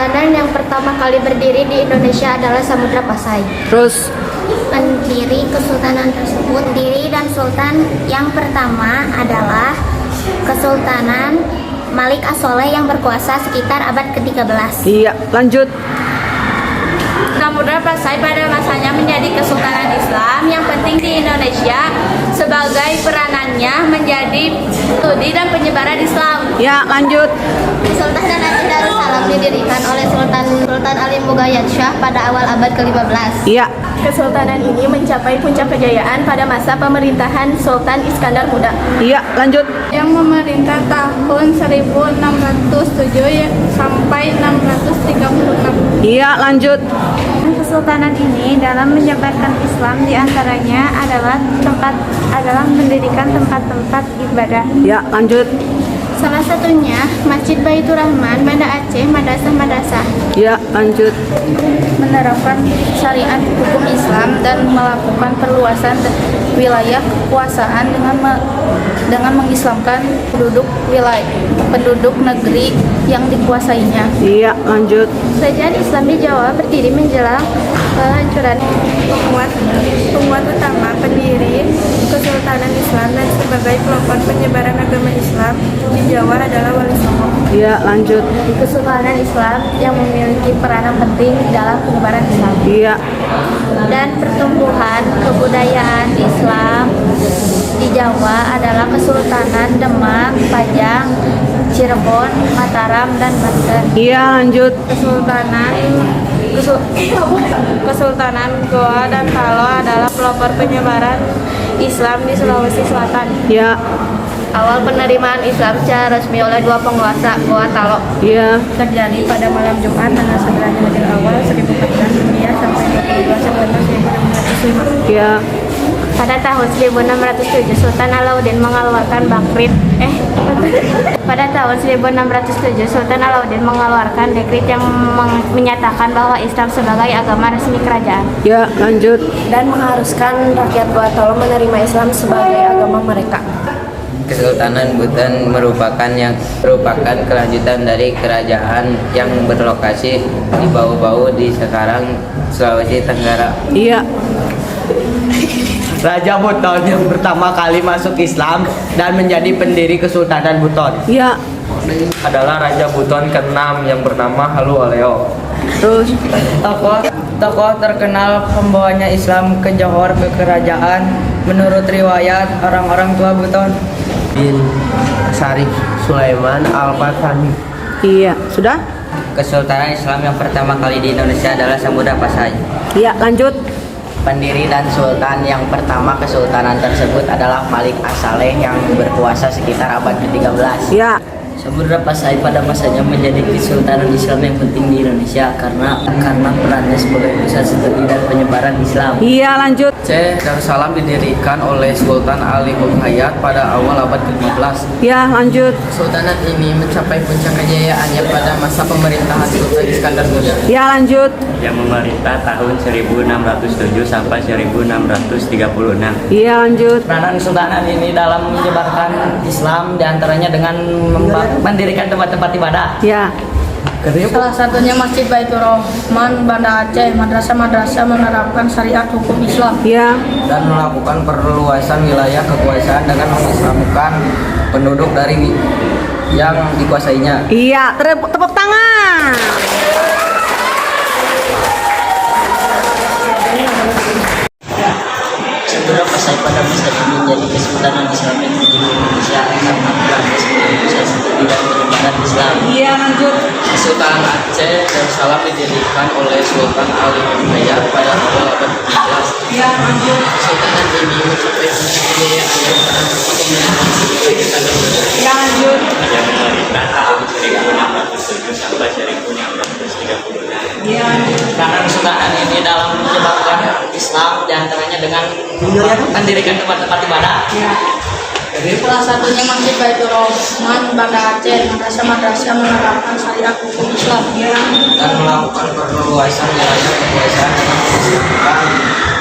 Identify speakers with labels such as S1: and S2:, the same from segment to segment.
S1: Kesultanan yang pertama kali berdiri di Indonesia adalah Samudra Pasai.
S2: Terus
S1: Pendiri kesultanan tersebut, diri dan sultan yang pertama adalah Kesultanan Malik As-Soleh yang berkuasa sekitar abad ke-13.
S2: iya, lanjut.
S1: Samudra Pasai pada masanya menjadi kesultanan Islam yang penting di Indonesia sebagai peranannya menjadi studi dan penyebaran Islam.
S2: Ya, lanjut.
S1: Kesultanan Aceh Darussalam didirikan oleh Sultan Ali Mughayat Shah pada awal abad ke-15.
S2: Iya,
S1: Kesultanan ini mencapai puncak kejayaan pada masa pemerintahan Sultan Iskandar Muda
S2: iya, lanjut.
S1: yang memerintah tahun 1607 sampai 636.
S2: Iya, lanjut.
S1: Kesultanan ini dalam menyebarkan Islam diantaranya adalah mendirikan tempat-tempat ibadah.
S2: Ya, lanjut.
S1: Salah satunya Masjid Baitur Rahman, Banda Aceh, madrasah-madrasah.
S2: Ya, lanjut.
S1: Menerapkan syariat hukum Islam dan melakukan perluasan wilayah kekuasaan dengan mengislamkan penduduk negeri yang dikuasainya.
S2: Iya, lanjut.
S1: Kerajaan Islam di Jawa berdiri menjelang kehancuran. Penguat utama pendiri Kesultanan Islam dan sebagai pelopor penyebaran agama Islam di Jawa adalah Wali Songo.
S2: Iya, lanjut.
S1: Kesultanan Islam yang memiliki peranan penting dalam penyebaran Islam
S2: Iya,
S1: dan pertumbuhan kebudayaan Islam di Jawa adalah Kesultanan Demak, Pajang, Cirebon, Mataram, dan Banten.
S2: iya, lanjut.
S1: Kesultanan Goa dan Talo adalah pelopor penyebaran Islam di Sulawesi Selatan.
S2: Iya,
S1: Awal penerimaan Islam secara resmi oleh dua penguasa Goa Talo
S2: iya,
S1: terjadi pada malam Jumat tanggal 9 Rabiul Awal 1400 Hijriah sampai 22 September 1605.
S2: iya,
S1: Pada tahun 1607 Sultan Alauddin mengeluarkan Pada tahun 1607 Sultan Alauddin mengeluarkan dekrit yang menyatakan bahwa Islam sebagai agama resmi kerajaan
S2: iya, lanjut.
S1: dan mengharuskan rakyat Goa Talo menerima Islam sebagai agama mereka.
S3: Kesultanan Buton merupakan kelanjutan dari kerajaan yang berlokasi di Bau-Bau di sekarang Sulawesi Tenggara.
S2: Iya,
S4: Raja Buton yang pertama kali masuk Islam dan menjadi pendiri Kesultanan Buton
S2: iya,
S4: adalah Raja Buton ke-6 yang bernama Haluoleo.
S2: terus.
S5: Tokoh terkenal pembawanya Islam ke Johor ke kerajaan menurut riwayat orang-orang tua Buton.
S4: Bin Sarif Sulaiman Al-Fatani.
S2: Iya, sudah?
S3: Kesultanan Islam yang pertama kali di Indonesia adalah Samudra Pasai.
S2: Iya, lanjut.
S3: Pendiri dan sultan yang pertama kesultanan tersebut adalah Malik As-Saleh yang berkuasa sekitar abad ke-13.
S2: Iya,
S3: Samudra Pasai pada masanya menjadi kesultanan Islam yang penting di Indonesia karena perannya sebagai pusat studi dan penyebaran Islam.
S2: iya, lanjut.
S4: Aceh Darussalam didirikan oleh Sultan Ali Mughayat pada awal abad ke-15.
S2: Iya, lanjut.
S4: Kesultanan ini mencapai puncak kejayaannya pada masa pemerintahan Sultan Iskandar Muda
S2: Iya, lanjut.
S6: yang memerintah tahun 1607 sampai 1636.
S2: Iya, lanjut.
S3: Peranan kesultanan ini dalam menyebarkan Islam diantaranya dengan mendirikan tempat-tempat ibadah.
S2: Iya,
S5: Salah satunya Masjid Baitur Rahman, Banda Aceh, madrasah-madrasah menerapkan syariat hukum Islam.
S2: iya,
S3: Dan melakukan perluasan wilayah kekuasaan dengan mengislamkan penduduk dari yang dikuasainya.
S2: iya. Tepuk tangan.
S3: Samudra Pasai pada masa ini menjadi kesultanan Islam yang penting di Indonesia karena perannya sebagai pusat studi dan penyebaran Islam.
S2: Iya, lanjut.
S4: Kesultanan Aceh Darussalam didirikan oleh Sultan Ali Mughayat pada awal abad ke-15.
S2: Iya, lanjut.
S4: Kesultanan ini mencapai puncak kejayaannya pada masa pemerintahan Sultan Iskandar Muda
S2: Iya, lanjut.
S6: Yang memerintah tahun 1607 sampai 1636.
S2: Iya, lanjut.
S3: Peranan kesultanan ini dalam menyebarkan Islam diantaranya dengan mendirikan tempat-tempat ibadah.
S2: Iya,
S5: Salah satunya Masjid Baitur Rahman, Banda Aceh, madrasah-madrasah menerapkan syariat hukum Islam.
S3: Dan melakukan perluasan wilayah kekuasaan dengan mengislamkan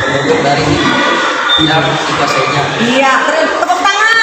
S3: penduduk dari yang dikuasainya.
S2: iya. Tepuk tangan.